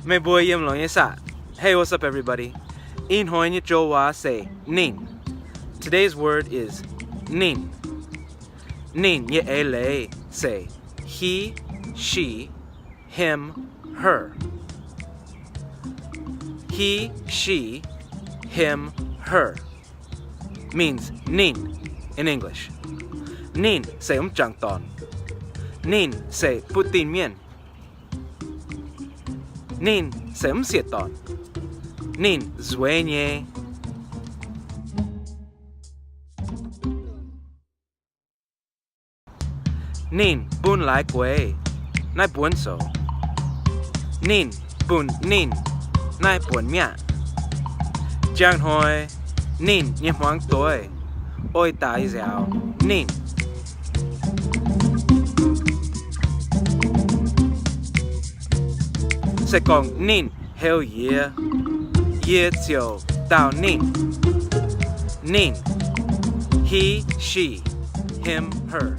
My boy Yim Long Yesa. Hey, what's up, everybody? In Hoin Jowa say Nin. Today's word is Nin. Nin ye ele say he, she, him, her. He, she, him, her means Nin in English. Nin say chang ton. Nin say Putin mien. Nin say siet ton. Nin zuenye. Nin bun lai quay. Nai buon so. Nin bun nin. Nai buon mia. Giang hoi. Nin nhâm hoang tối. Ôi tai dẻo. Nin. Sẽ còn Nin hell yeah. Yeah chiều tao Nin. Nin. He, she, him, her.